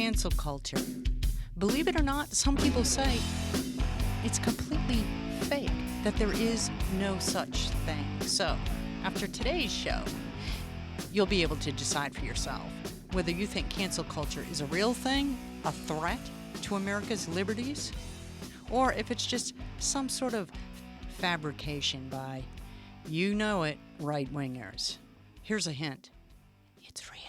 cancel culture. Believe it or not, some people say it's completely fake, that there is no such thing. So, after today's show, you'll be able to decide for yourself whether you think cancel culture is a real thing, a threat to America's liberties, or if it's just some sort of fabrication by, you know it, right-wingers. Here's a hint. It's real.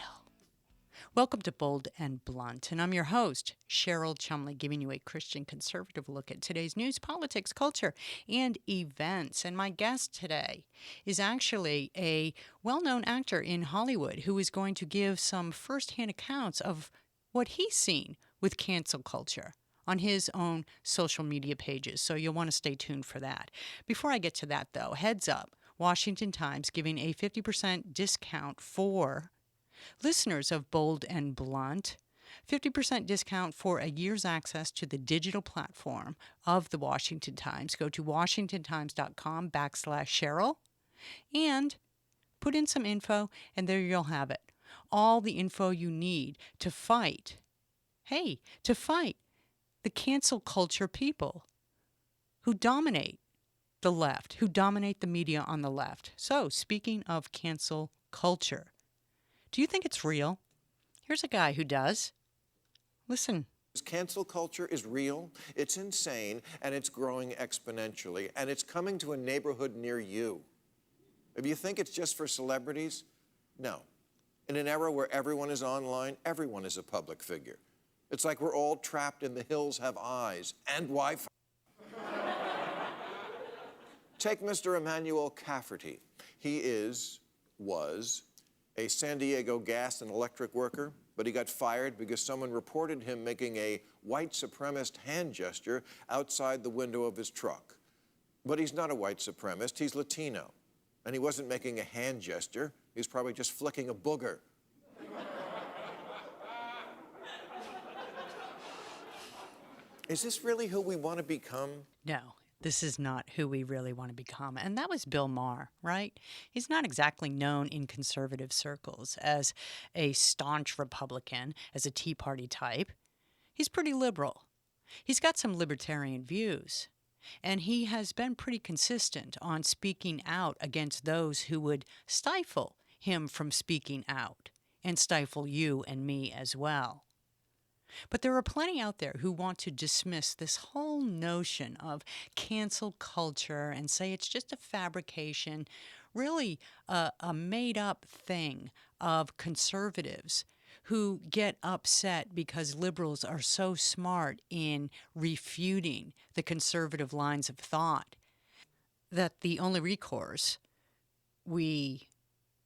Welcome to Bold and Blunt, and I'm your host, Cheryl Chumley, giving you a Christian conservative look at today's news, politics, culture, and events. And my guest today is actually a well-known actor in Hollywood who is going to give some first-hand accounts of what he's seen with cancel culture on his own social media pages. So you'll want to stay tuned for that. Before I get to that, though, heads up, Washington Times giving a 50% discount for listeners of Bold and Blunt, 50% discount for a year's access to the digital platform of the Washington Times. Go to washingtontimes.com/Cheryl and put in some info, and there you'll have it. All the info you need to fight, to fight the cancel culture people who dominate the left, who dominate the media on the left. So, speaking of cancel culture, do you think it's real? Here's a guy who does. Listen. Cancel culture is real, it's insane, and it's growing exponentially, and it's coming to a neighborhood near you. If you think it's just for celebrities, no. In an era where everyone is online, everyone is a public figure. It's like we're all trapped in the hills have eyes and Wi-Fi. Take Mr. Emmanuel Cafferty. He was a San Diego gas and electric worker, but he got fired because someone reported him making a white supremacist hand gesture outside the window of his truck. But he's not a white supremacist, he's Latino. And he wasn't making a hand gesture, he was probably just flicking a booger. Is this really who we want to become? No, this is not who we really want to become. And that was Bill Maher, right? He's not exactly known in conservative circles as a staunch Republican, as a Tea Party type. He's pretty liberal. He's got some libertarian views. And he has been pretty consistent on speaking out against those who would stifle him from speaking out and stifle you and me as well. But there are plenty out there who want to dismiss this whole notion of cancel culture and say it's just a fabrication, really a made-up thing of conservatives who get upset because liberals are so smart in refuting the conservative lines of thought that the only recourse we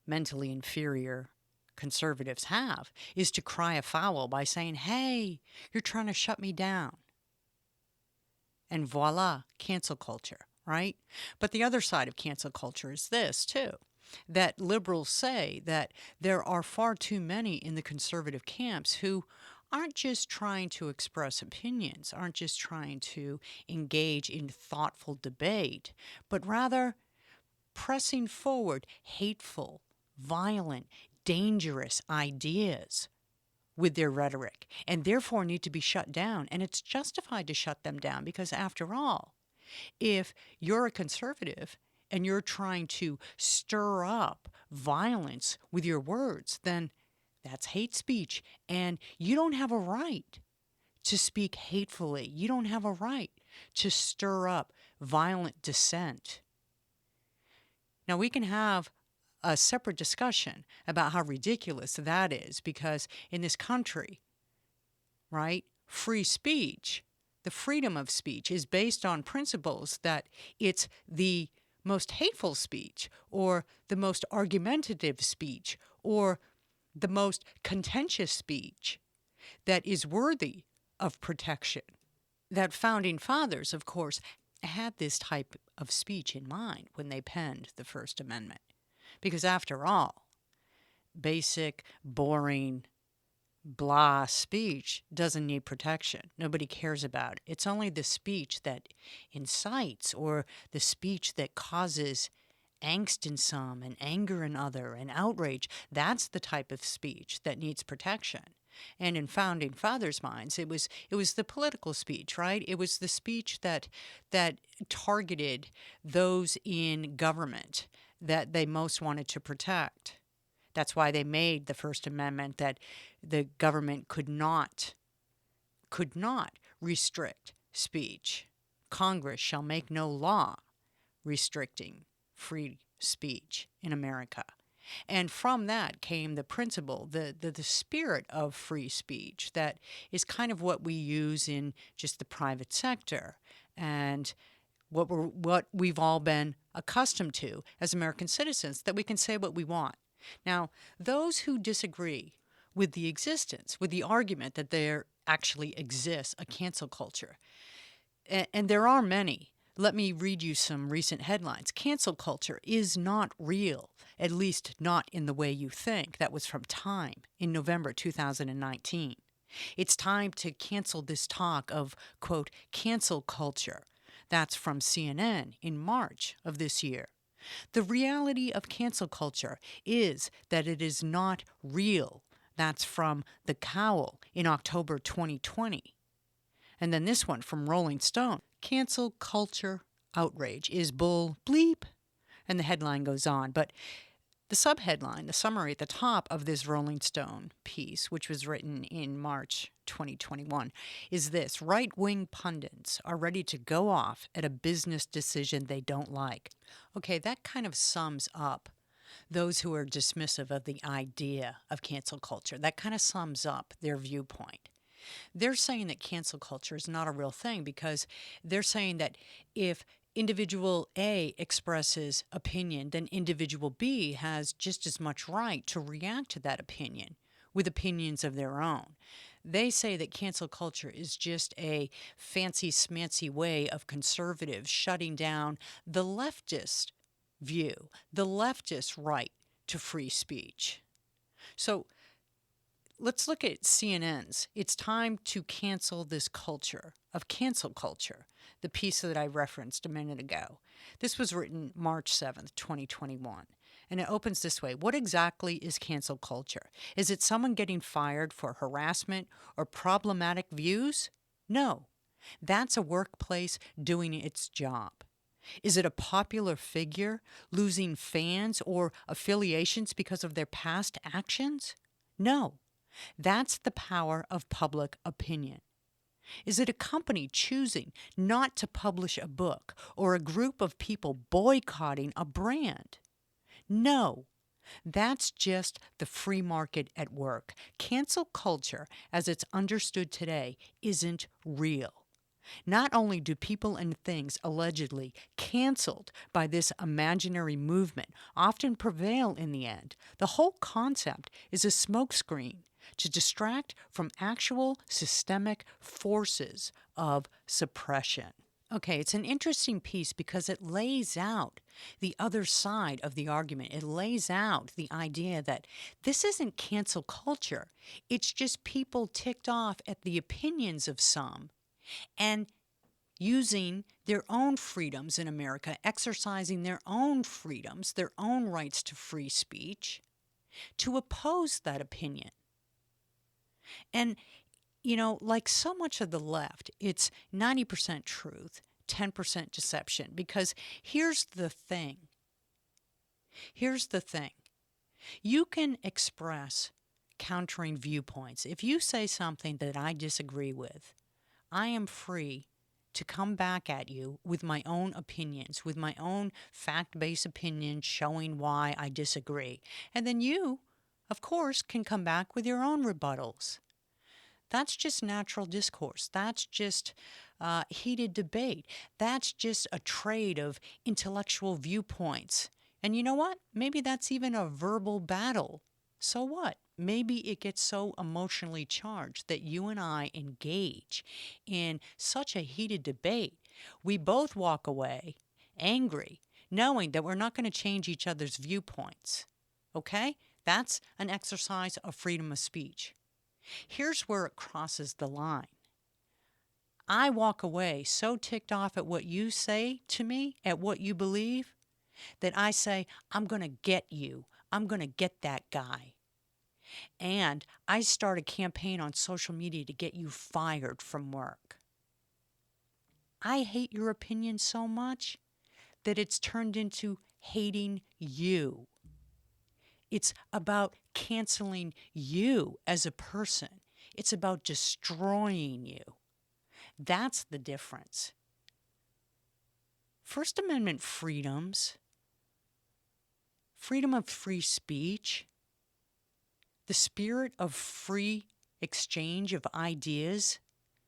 mentally inferior conservatives have is to cry foul by saying, hey, you're trying to shut me down. And voila, cancel culture, right? But the other side of cancel culture is this, too, that liberals say that there are far too many in the conservative camps who aren't just trying to express opinions, aren't just trying to engage in thoughtful debate, but rather pressing forward hateful, violent, dangerous ideas with their rhetoric, and therefore need to be shut down. And it's justified to shut them down because, after all, if you're a conservative and you're trying to stir up violence with your words, then that's hate speech, and you don't have a right to speak hatefully. You don't have a right to stir up violent dissent. Now, we can have a separate discussion about how ridiculous that is, because in this country, right, free speech, the freedom of speech is based on principles that it's the most hateful speech or the most argumentative speech or the most contentious speech that is worthy of protection. That founding fathers, of course, had this type of speech in mind when they penned the First Amendment. Because after all, basic, boring, blah speech doesn't need protection. Nobody cares about it. It's only the speech that incites or the speech that causes angst in some and anger in other and outrage. That's the type of speech that needs protection. And in founding fathers' minds, it was the political speech, right? It was the speech that targeted those in government that they most wanted to protect. That's why they made the First Amendment that the government could not restrict speech. Congress shall make no law restricting free speech in America. And from that came the principle, the spirit of free speech that is kind of what we use in just the private sector and what we've all been accustomed to as American citizens, that we can say what we want. Now, those who disagree with the existence, with the argument that there actually exists a cancel culture, and there are many. Let me read you some recent headlines. Cancel culture is not real, at least not in the way you think. That was from Time in November 2019. It's time to cancel this talk of, quote, cancel culture. That's from CNN in March of this year. The reality of cancel culture is that it is not real. That's from The Cowl in October 2020. And then this one from Rolling Stone. Cancel culture outrage is bull bleep. And the headline goes on. But the subheadline, the summary at the top of this Rolling Stone piece, which was written in March 2021, is this: right-wing pundits are ready to go off at a business decision they don't like. Okay, that kind of sums up those who are dismissive of the idea of cancel culture. That kind of sums up their viewpoint. They're saying that cancel culture is not a real thing because they're saying that if individual A expresses opinion, then individual B has just as much right to react to that opinion with opinions of their own. They say that cancel culture is just a fancy smancy way of conservatives shutting down the leftist view, the leftist right to free speech. So let's look at CNN's "It's Time to Cancel This Culture" of cancel culture, the piece that I referenced a minute ago. This was written March 7th, 2021. And it opens this way: what exactly is cancel culture? Is it someone getting fired for harassment or problematic views? No. That's a workplace doing its job. Is it a popular figure losing fans or affiliations because of their past actions? No. That's the power of public opinion. Is it a company choosing not to publish a book or a group of people boycotting a brand? No. That's just the free market at work. Cancel culture, as it's understood today, isn't real. Not only do people and things allegedly canceled by this imaginary movement often prevail in the end, the whole concept is a smokescreen to distract from actual systemic forces of suppression. Okay, it's an interesting piece because it lays out the other side of the argument. It lays out the idea that this isn't cancel culture. It's just people ticked off at the opinions of some and using their own freedoms in America, exercising their own freedoms, their own rights to free speech, to oppose that opinion. And, like so much of the left, it's 90% truth, 10% deception. Because here's the thing. You can express countering viewpoints. If you say something that I disagree with, I am free to come back at you with my own opinions, with my own fact-based opinions showing why I disagree. And then you, of course, can come back with your own rebuttals. That's just natural discourse. That's just heated debate. That's just a trade of intellectual viewpoints. And you know what? Maybe that's even a verbal battle. So what? Maybe it gets so emotionally charged that you and I engage in such a heated debate. We both walk away angry, knowing that we're not going to change each other's viewpoints. Okay? That's an exercise of freedom of speech. Here's where it crosses the line. I walk away so ticked off at what you say to me, at what you believe, that I say, I'm going to get you. I'm going to get that guy. And I start a campaign on social media to get you fired from work. I hate your opinion so much that it's turned into hating you. It's about canceling you as a person. It's about destroying you. That's the difference. First Amendment freedoms, freedom of free speech, the spirit of free exchange of ideas,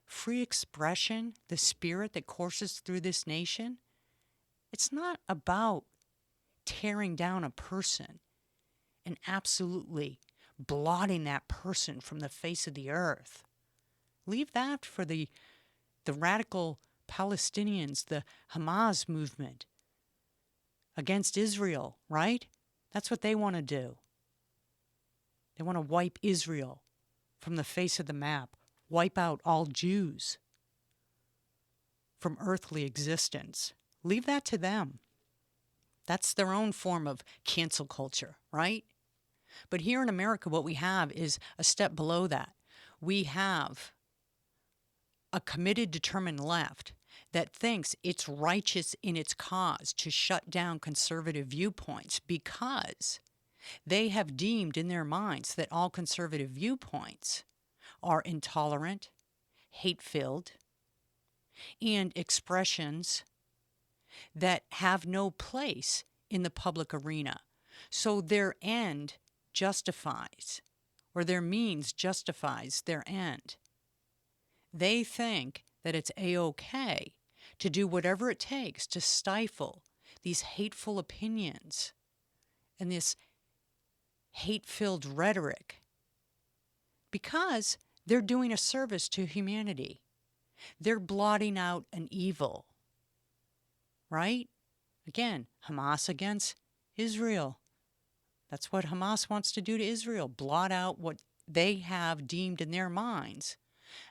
free expression, the spirit that courses through this nation, it's not about tearing down a person and absolutely blotting that person from the face of the earth. Leave that for the radical Palestinians, the Hamas movement against Israel, right? That's what they want to do. They want to wipe Israel from the face of the map, wipe out all Jews from earthly existence. Leave that to them. That's their own form of cancel culture, right? But here in America, what we have is a step below that. We have a committed, determined left that thinks it's righteous in its cause to shut down conservative viewpoints because they have deemed in their minds that all conservative viewpoints are intolerant, hate-filled, and expressions that have no place in the public arena. So their end justifies, or their means justifies their end. They think that it's A-OK to do whatever it takes to stifle these hateful opinions and this hate-filled rhetoric because they're doing a service to humanity. They're blotting out an evil, right? Again, Hamas against Israel. That's what Hamas wants to do to Israel, blot out what they have deemed in their minds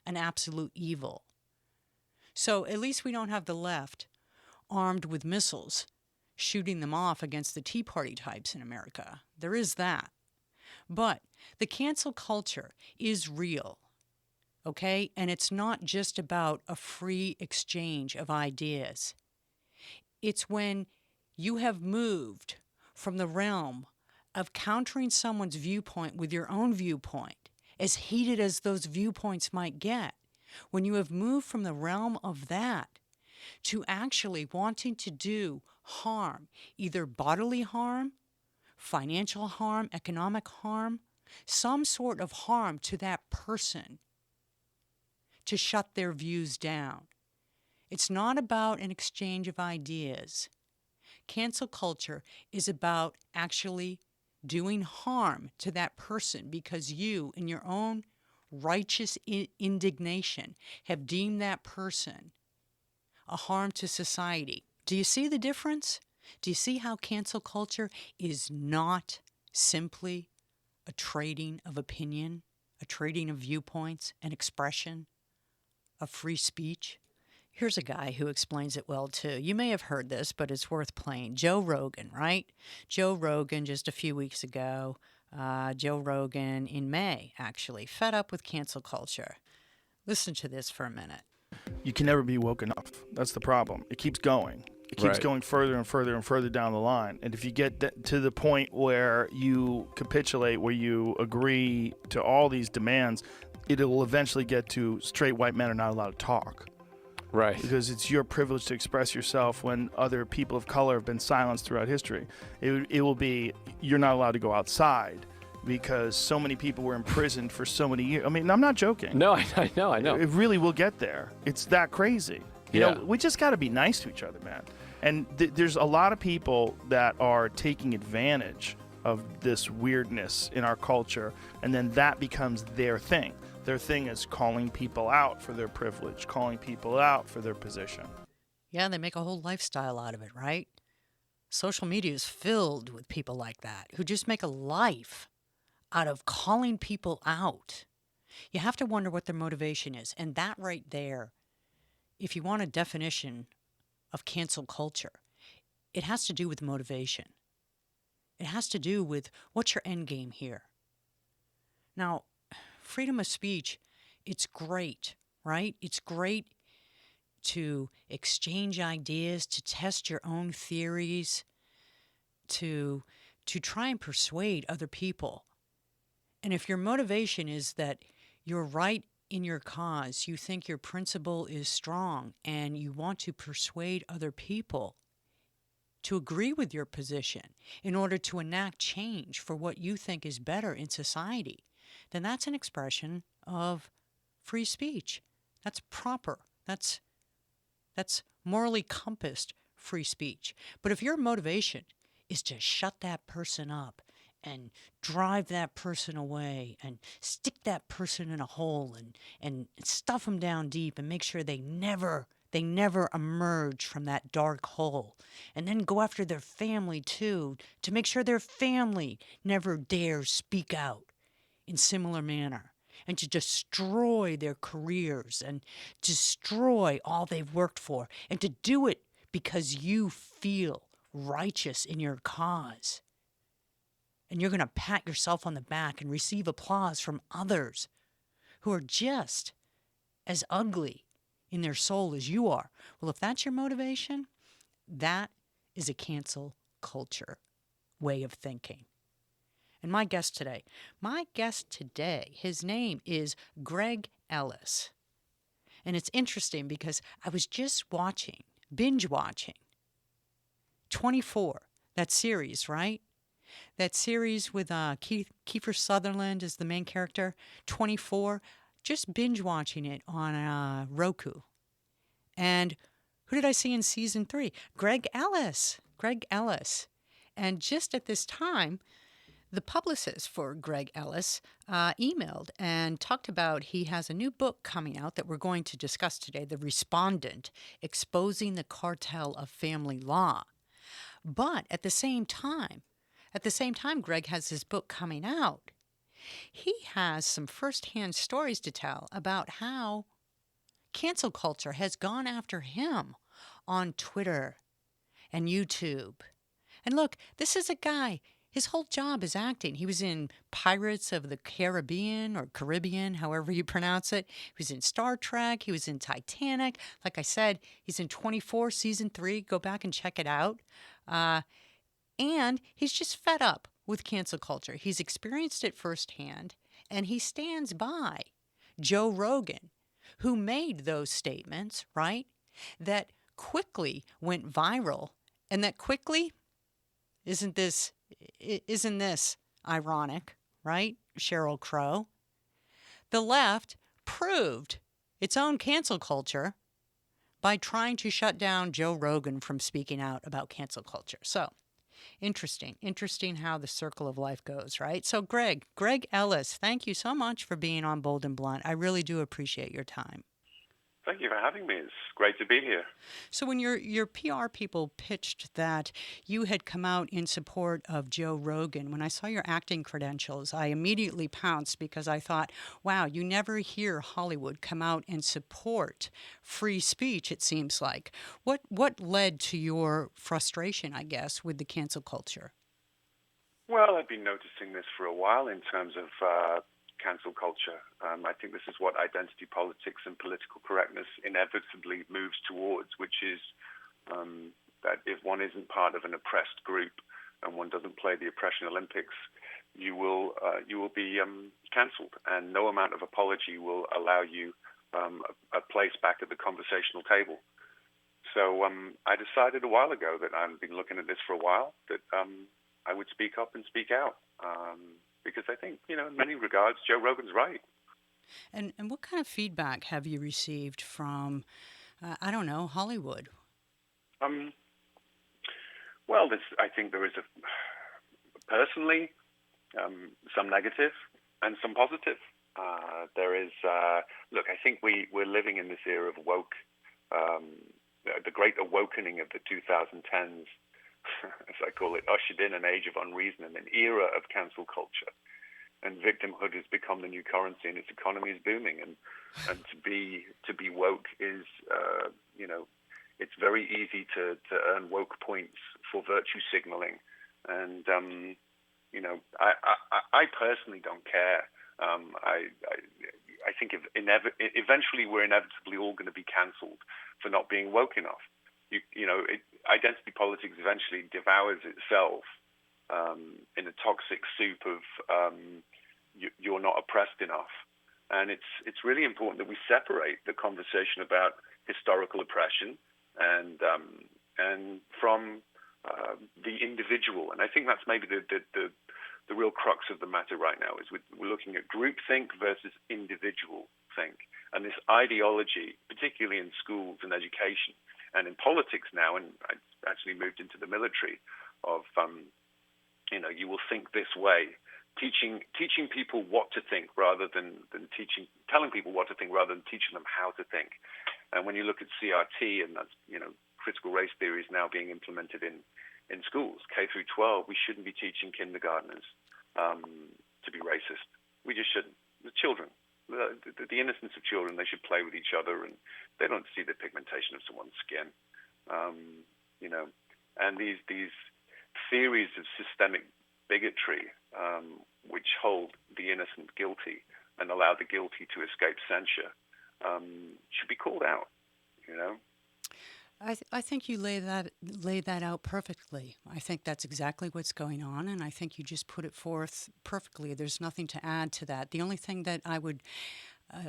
an absolute evil. So at least we don't have the left armed with missiles shooting them off against the Tea Party types in America. There is that. But the cancel culture is real, okay? And it's not just about a free exchange of ideas. It's when you have moved from the realm of countering someone's viewpoint with your own viewpoint, as heated as those viewpoints might get, when you have moved from the realm of that to actually wanting to do harm, either bodily harm, financial harm, economic harm, some sort of harm to that person to shut their views down. It's not about an exchange of ideas. Cancel culture is about actually doing harm to that person because you, in your own righteous indignation, have deemed that person a harm to society. Do you see the difference? Do you see how cancel culture is not simply a trading of opinion, a trading of viewpoints, an expression of free speech? Here's a guy who explains it well, too. You may have heard this, but it's worth playing. Joe Rogan, right? Joe Rogan, just a few weeks ago, Joe Rogan in May, actually, fed up with cancel culture. Listen to this for a minute. You can never be woke enough. That's the problem. It keeps going. It keeps going further and further and further down the line. And if you get to the point where you capitulate, where you agree to all these demands, it will eventually get to straight white men are not allowed to talk. Right. Because it's your privilege to express yourself when other people of color have been silenced throughout history. It will be, you're not allowed to go outside because so many people were imprisoned for so many years. I mean, I'm not joking. No, I know. It really will get there. It's that crazy. You know, we just got to be nice to each other, man. And there's a lot of people that are taking advantage of this weirdness in our culture, and then that becomes their thing. Their thing is calling people out for their privilege, calling people out for their position. Yeah, they make a whole lifestyle out of it, right? Social media is filled with people like that who just make a life out of calling people out. You have to wonder what their motivation is. And that right there, if you want a definition of cancel culture, it has to do with motivation. It has to do with what's your end game here? Now, freedom of speech, it's great, right? It's great to exchange ideas, to test your own theories, to try and persuade other people. And if your motivation is that you're right in your cause, you think your principle is strong, and you want to persuade other people to agree with your position in order to enact change for what you think is better in society, then that's an expression of free speech. That's proper. That's morally compassed free speech. But if your motivation is to shut that person up and drive that person away and stick that person in a hole and stuff them down deep and make sure they never emerge from that dark hole, and then go after their family too, to make sure their family never dares speak out in similar manner, and to destroy their careers and destroy all they've worked for, and to do it because you feel righteous in your cause. And you're going to pat yourself on the back and receive applause from others who are just as ugly in their soul as you are. Well, if that's your motivation, that is a cancel culture way of thinking. And my guest today, his name is Greg Ellis. And it's interesting because I was just binge watching 24, that series, right? That series with Kiefer Sutherland as the main character, 24, just binge watching it on Roku. And who did I see in season 3? Greg Ellis. And just at this time, the publicist for Greg Ellis emailed and talked about he has a new book coming out that we're going to discuss today, The Respondent, Exposing the Cartel of Family Law. But at the same time, Greg has his book coming out. He has some firsthand stories to tell about how cancel culture has gone after him on Twitter and YouTube. And look, this is a guy, his whole job is acting. He was in Pirates of the Caribbean, or Caribbean, however you pronounce it. He was in Star Trek. He was in Titanic. Like I said, he's in 24, season 3. Go back and check it out. And he's just fed up with cancel culture. He's experienced it firsthand, and he stands by Joe Rogan, who made those statements, right, that quickly went viral, and that quickly, isn't this ironic, right, Sheryl Crow? The left proved its own cancel culture by trying to shut down Joe Rogan from speaking out about cancel culture. So, interesting how the circle of life goes, right? So, Greg Ellis, thank you so much for being on Bold and Blunt. I really do appreciate your time. Thank you for having me. It's great to be here. So when your PR people pitched that you had come out in support of Joe Rogan, when I saw your acting credentials, I immediately pounced because I thought, wow, you never hear Hollywood come out and support free speech, it seems like. What led to your frustration, I guess, with the cancel culture? Well, I've been noticing this for a while in terms of cancel culture. I think this is what identity politics and political correctness inevitably moves towards, which is that if one isn't part of an oppressed group and one doesn't play the oppression Olympics, you will be cancelled, and no amount of apology will allow you a place back at the conversational table. So I decided a while ago that I've been looking at this for a while, that I would speak up and speak out. Because I think, in many regards, Joe Rogan's right. And what kind of feedback have you received from, Hollywood? Well, I think there is personally, some negative and some positive. There is, look, I think we're living in this era of woke, the great awakening of the 2010s. As I call it, ushered in an age of unreason and an era of cancel culture. And victimhood has become the new currency, and its economy is booming. And to be woke is, it's very easy to earn woke points for virtue signaling. And, I personally don't care I think eventually we're inevitably all going to be cancelled for not being woke enough. Identity politics eventually devours itself in a toxic soup of you're not oppressed enough. And it's really important that we separate the conversation about historical oppression and from the individual. And I think that's maybe the real crux of the matter right now is we're looking at groupthink versus individual think. And this ideology, particularly in schools and education and in politics now, and I actually moved into the military, of you will think this way. Teaching people what to think rather than telling people what to think rather than teaching them how to think. And when you look at CRT, and that's critical race theory is now being implemented in schools, K through 12, we shouldn't be teaching kindergartners to be racist. We just shouldn't. The children, the innocence of children, they should play with each other, and they don't see the pigmentation of someone's skin. And these theories of systemic bigotry, which hold the innocent guilty and allow the guilty to escape censure, should be called out. I think you lay that out perfectly. I think that's exactly what's going on, and I think you just put it forth perfectly. There's nothing to add to that. The only thing that I would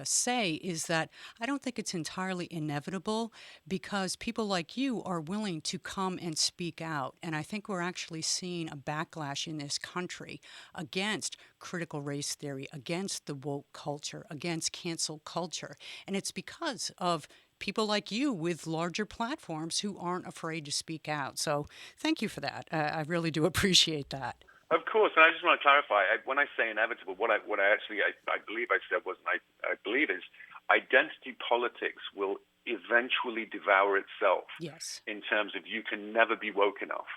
say is that I don't think it's entirely inevitable, because people like you are willing to come and speak out. And I think we're actually seeing a backlash in this country against critical race theory, against the woke culture, against cancel culture. And it's because of people like you with larger platforms who aren't afraid to speak out. So thank you for that. I really do appreciate that. Of course, and I just want to clarify, when I say inevitable, what I believe I said was, and I believe is, identity politics will eventually devour itself. Yes. In terms of you can never be woke enough.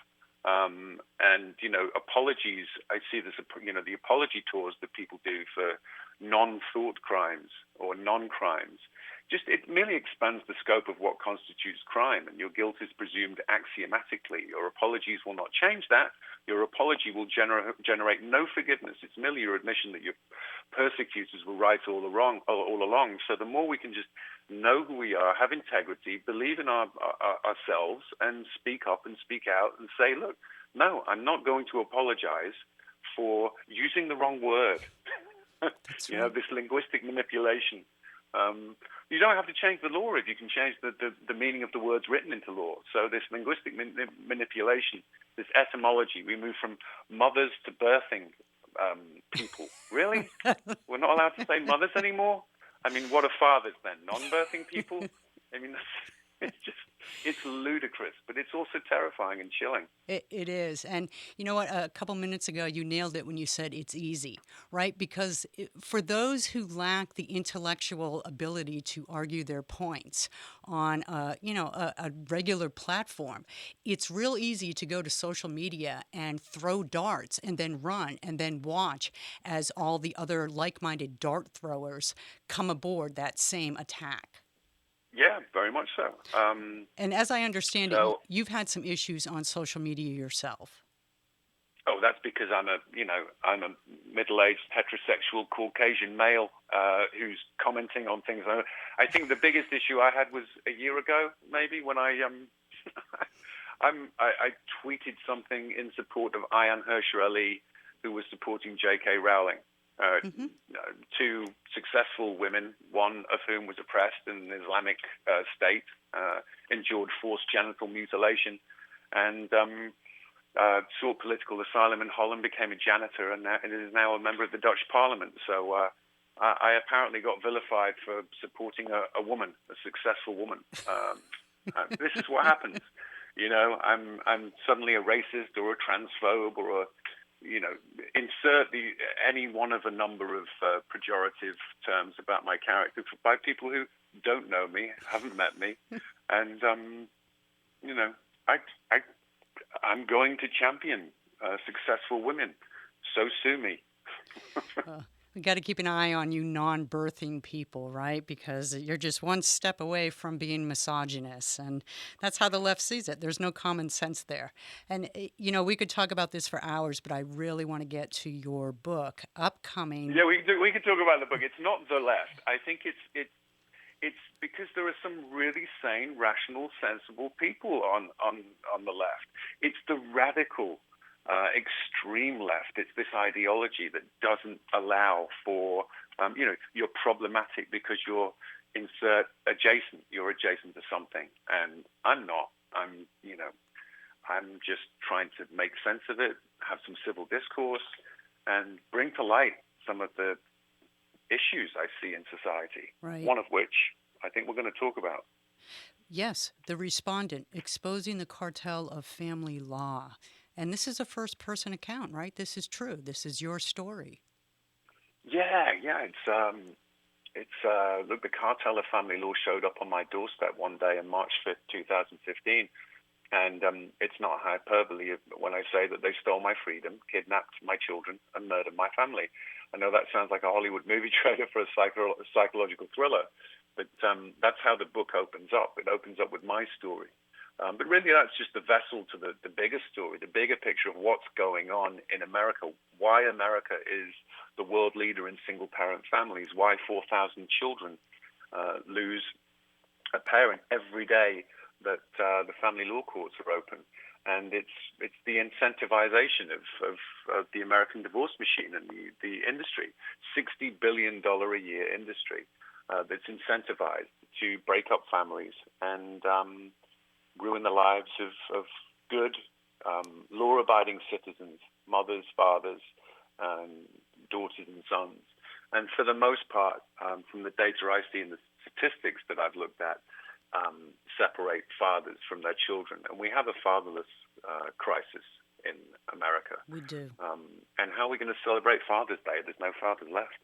Apologies, I see this, the apology tours that people do for non-thought crimes or non-crimes, it merely expands the scope of what constitutes crime, and your guilt is presumed axiomatically. Your apologies will not change that. Your apology will generate no forgiveness. It's merely your admission that your persecutors were right all along. So the more we can just know who we are, have integrity, believe in ourselves, and speak up and speak out and say, look, no, I'm not going to apologize for using the wrong word. That's right. This linguistic manipulation. You don't have to change the law if you can change the meaning of the words written into law. So this linguistic manipulation, this etymology, we move from mothers to birthing people. Really? We're not allowed to say mothers anymore? I mean, what are fathers then? Non-birthing people? I mean, it's ludicrous, but it's also terrifying and chilling. It is. And you know what? A couple minutes ago, you nailed it when you said it's easy, right? Because for those who lack the intellectual ability to argue their points on, a regular platform, it's real easy to go to social media and throw darts and then run and then watch as all the other like-minded dart throwers come aboard that same attack. Yeah, very much so. And as I understand it, you've had some issues on social media yourself. Oh, that's because I'm a middle-aged heterosexual Caucasian male who's commenting on things. I think the biggest issue I had was a year ago, maybe, when I tweeted something in support of Ayaan Hirsi Ali, who was supporting J.K. Rowling. Two successful women, one of whom was oppressed in an Islamic state, endured forced genital mutilation, and sought political asylum in Holland, became a janitor, and is now a member of the Dutch Parliament. So I apparently got vilified for supporting a woman, a successful woman. This is what happens. I'm suddenly a racist or a transphobe or a insert any one of a number of pejorative terms about my character by people who don't know me, haven't met me, and I'm going to champion successful women. So sue me. We got to keep an eye on you non-birthing people, right? Because you're just one step away from being misogynist, and that's how the left sees it. There's no common sense there. And we could talk about this for hours, but I really want to get to your book upcoming. Yeah, we could talk about the book. It's not the left. I think it's because there are some really sane, rational, sensible people on the left. It's the radical, extreme left. It's this ideology that doesn't allow for, you're problematic because you're adjacent. You're adjacent to something, and I'm not. I'm just trying to make sense of it, have some civil discourse, and bring to light some of the issues I see in society, right. One of which I think we're going to talk about. Yes, The Respondent, Exposing the Cartel of Family Law. And this is a first-person account, right? This is true. This is your story. Yeah. Look, the cartel of family law showed up on my doorstep one day on March 5th, 2015. And it's not hyperbole when I say that they stole my freedom, kidnapped my children, and murdered my family. I know that sounds like a Hollywood movie trailer for a psychological thriller, but that's how the book opens up. It opens up with my story. But really, that's just the vessel to the bigger story, the bigger picture of what's going on in America, why America is the world leader in single-parent families, why 4,000 children lose a parent every day that the family law courts are open. And it's the incentivization of the American divorce machine and the industry, $60 billion a year industry that's incentivized to break up families and ruin the lives of good, law-abiding citizens, mothers, fathers, daughters and sons. And for the most part, from the data I see and the statistics that I've looked at, separate fathers from their children. And we have a fatherless crisis in America. We do. And how are we going to celebrate Father's Day? There's no fathers left.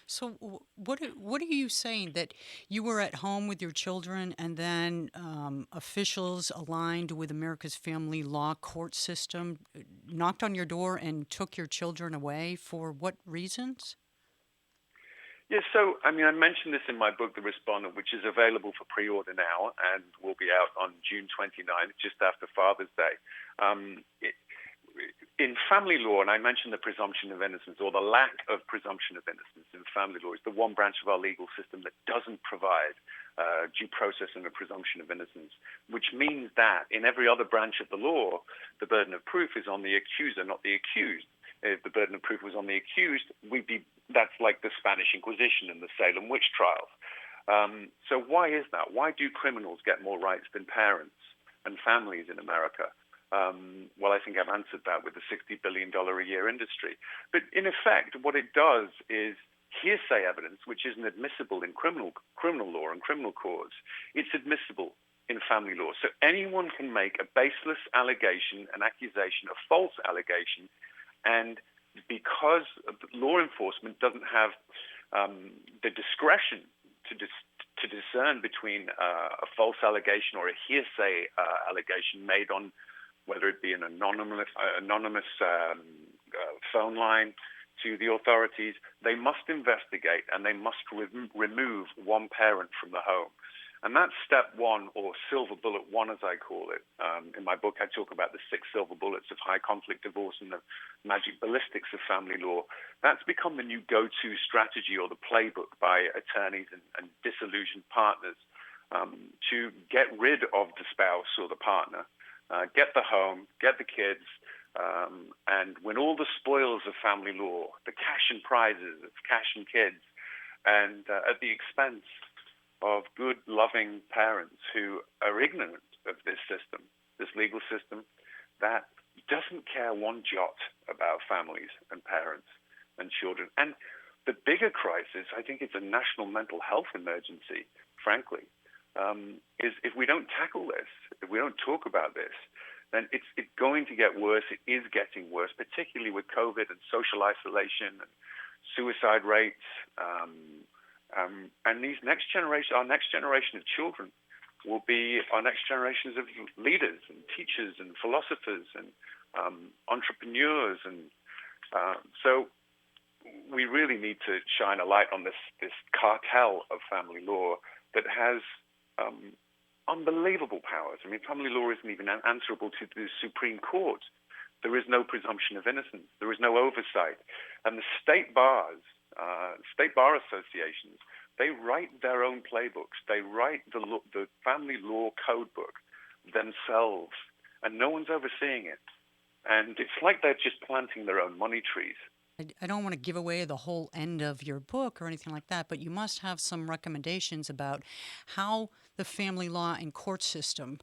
So what are you saying, that you were at home with your children and then officials aligned with America's family law court system knocked on your door and took your children away? For what reasons? Yeah, so, I mentioned this in my book, The Respondent, which is available for pre-order now and will be out on June 29th, just after Father's Day. In family law, and I mentioned the presumption of innocence, or the lack of presumption of innocence in family law, is the one branch of our legal system that doesn't provide due process and a presumption of innocence, which means that in every other branch of the law, the burden of proof is on the accuser, not the accused. If the burden of proof was on the accused, that's like the Spanish Inquisition and the Salem witch trials. So why is that? Why do criminals get more rights than parents and families in America? Well, I think I've answered that with the $60 billion a year industry. But in effect, what it does is hearsay evidence, which isn't admissible in criminal law and criminal courts. It's admissible in family law. So anyone can make a baseless allegation, an accusation, a false allegation, and because law enforcement doesn't have the discretion to discern between a false allegation or a hearsay allegation made on whether it be an anonymous phone line to the authorities, they must investigate and they must remove one parent from the home. And that's step one, or silver bullet one, as I call it. In my book, I talk about the 6 silver bullets of high conflict divorce and the magic ballistics of family law. That's become the new go-to strategy or the playbook by attorneys and disillusioned partners to get rid of the spouse or the partner, get the home, get the kids, and win all the spoils of family law, the cash and prizes of cash and kids, and at the expense of good, loving parents who are ignorant of this system, this legal system, that doesn't care one jot about families and parents and children. And the bigger crisis, I think it's a national mental health emergency, frankly, is if we don't tackle this, if we don't talk about this, then it's going to get worse. It is getting worse, particularly with COVID and social isolation and suicide rates. And these our next generation of children will be our next generations of leaders and teachers and philosophers and entrepreneurs. And so we really need to shine a light on this cartel of family law that has unbelievable powers. I mean, family law isn't even answerable to the Supreme Court. There is no presumption of innocence. There is no oversight. And the state bar associations, they write their own playbooks. They write the family law code book themselves, and no one's overseeing it. And it's like they're just planting their own money trees. I don't want to give away the whole end of your book or anything like that, but you must have some recommendations about how the family law and court system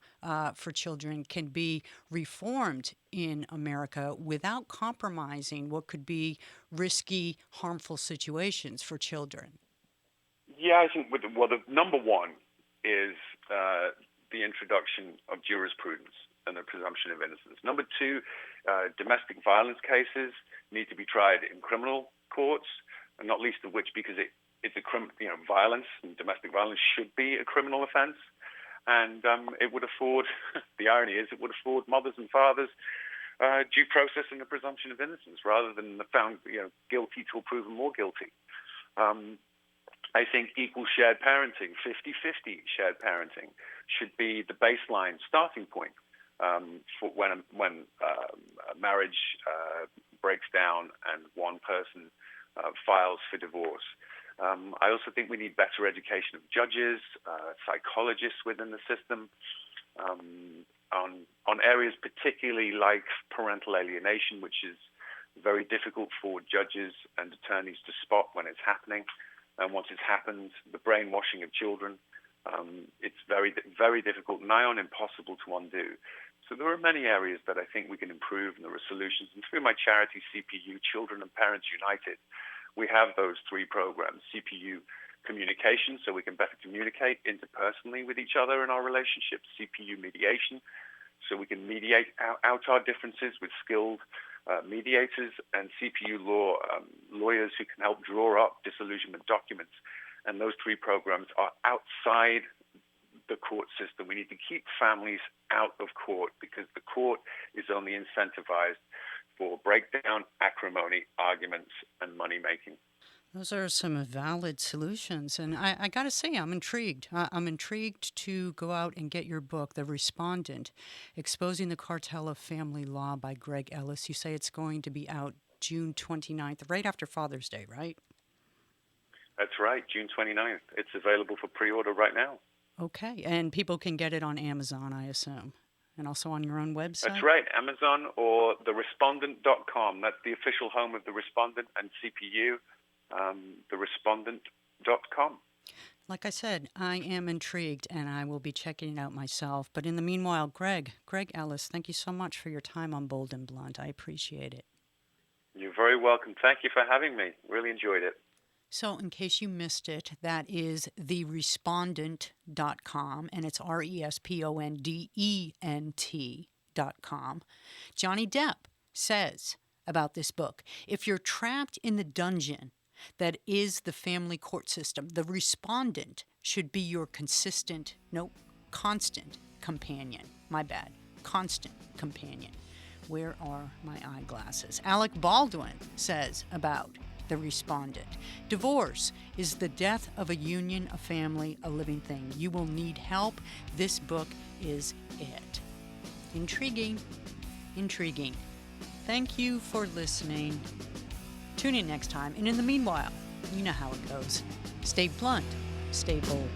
for children can be reformed in America without compromising what could be risky, harmful situations for children. Yeah, I think, the number one is the introduction of jurisprudence and the presumption of innocence. Number two, domestic violence cases need to be tried in criminal courts, and not least of which because it's violence, and domestic violence should be a criminal offense. And it would afford, the irony is, it would afford mothers and fathers due process and the presumption of innocence rather than found guilty till proven more guilty. I think equal shared parenting, 50-50 shared parenting, should be the baseline starting point for when a marriage breaks down and one person files for divorce. I also think we need better education of judges, psychologists within the system, on areas particularly like parental alienation, which is very difficult for judges and attorneys to spot when it's happening. And once it's happened, the brainwashing of children, it's very, very difficult, nigh on impossible to undo. So there are many areas that I think we can improve, and there are solutions. And through my charity, CPU, Children and Parents United, we have those three programs: CPU communication, so we can better communicate interpersonally with each other in our relationships; CPU mediation, so we can mediate out our differences with skilled mediators; and CPU law, lawyers who can help draw up disillusionment documents. And those three programs are outside the court system. We need to keep families out of court because the court is only incentivized for breakdown, acrimony, arguments, and money making. Those are some valid solutions. And I got to say, I'm intrigued. I'm intrigued to go out and get your book, The Respondent, Exposing the Cartel of Family Law by Greg Ellis. You say it's going to be out June 29th, right after Father's Day, right? That's right, June 29th. It's available for pre-order right now. Okay. And people can get it on Amazon, I assume, and also on your own website? That's right, Amazon or therespondent.com. That's the official home of The Respondent and CPU. Therespondent.com. Like I said, I am intrigued, and I will be checking it out myself. But in the meanwhile, Greg Ellis, thank you so much for your time on Bold and Blunt. I appreciate it. You're very welcome. Thank you for having me. Really enjoyed it. So in case you missed it, that is therespondent.com, and it's RESPONDENT.com. Johnny Depp says about this book, if you're trapped in the dungeon that is the family court system, the respondent should be your constant companion. My bad. Constant companion. Where are my eyeglasses? Alec Baldwin says about the respondent. Divorce is the death of a union, a family, a living thing. You will need help. This book is it. Intriguing. Thank you for listening. Tune in next time. And in the meanwhile, you know how it goes. Stay blunt, stay bold.